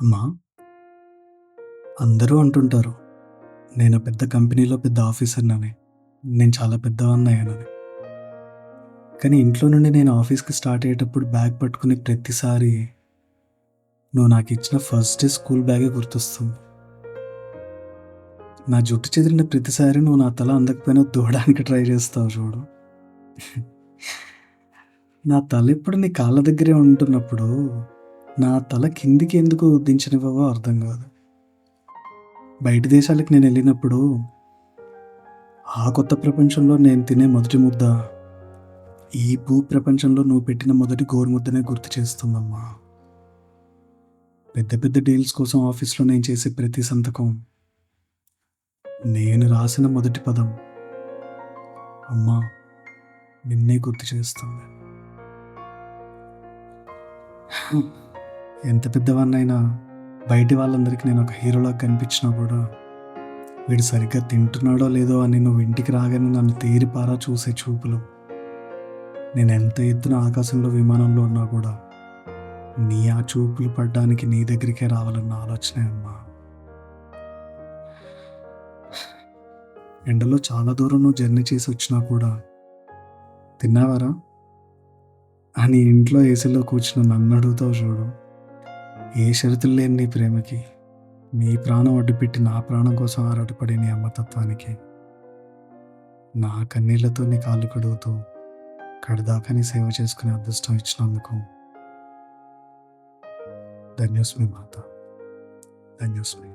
అమ్మా, అందరూ అంటుంటారు నేను పెద్ద కంపెనీలో పెద్ద ఆఫీసర్‌నని. నేను చాలా పెద్దవాడినయ్యానని. కానీ ఇంట్లో నుండి నేను ఆఫీస్‌కి స్టార్ట్ అయ్యేటప్పుడు బ్యాగ్ పట్టుకునే ప్రతిసారి నువ్వు నాకిచ్చిన ఫస్ట్ డే స్కూల్ బ్యాగే గుర్తొస్తుంది. నా జుట్టు చెదిరిన ప్రతిసారి నువ్వు నా తల అందకపోయినా దూవడానికి ట్రై చేస్తావు చూడు. నా తలెప్పుడు నీ కాళ్ళ దగ్గరే ఉంటున్నప్పుడు, నా తల కిందికి ఎందుకు దించనివ్వవో అర్థం కాదు. బయట దేశాలకు నేనెళ్ళినప్పుడు, ఆ కొత్త ప్రపంచంలో నేను తినే మొదటి ముద్ద, ఈ భూ ప్రపంచంలో నువ్వు పెట్టిన మొదటి గోరుముద్దనే గుర్తు చేస్తుందమ్మా. పెద్ద పెద్ద డీల్స్ కోసం ఆఫీస్‌లో నేను చేసే ప్రతి సంతకం, నేను రాసిన మొదటి పదం, అమ్మా నిన్నే గుర్తు చేస్తుంది. ఎంత పెద్దవాడినైనా బయటి వాళ్ళందరికీ నేను ఒక హీరోలాగా కనిపించినా కూడా, వీడు సరిగ్గా తింటున్నాడో లేదో అని నువ్వు ఇంటికి రాగానే నన్ను తేరిపారా చూసే చూపులు, నేను ఎంత ఎత్తున ఆకాశంలో విమానంలో ఉన్నా కూడా నీ ఆ చూపులు పడ్డానికి నీ దగ్గరికే రావాలన్న ఆలోచనే అమ్మా. ఎండలో చాలా దూరం నువ్వు జర్నీ చేసి వచ్చినా కూడా, తిన్నావారా అని ఇంట్లో ఏసీలో కూర్చుని నన్ను అడుగుతావు చూడు. ఏ షరతులు లేని నీ ప్రేమకి, నీ ప్రాణం అడ్డుపెట్టి నా ప్రాణం కోసం ఆరాటపడే నీ అమ్మతత్వానికి, నా కన్నీళ్లతో నీ కాళ్ళు కడుగుతూ కడదాకా నీ సేవ చేసుకునే అదృష్టం ఇచ్చినందుకు ధన్యోస్మి మాత, ధన్యోస్మి.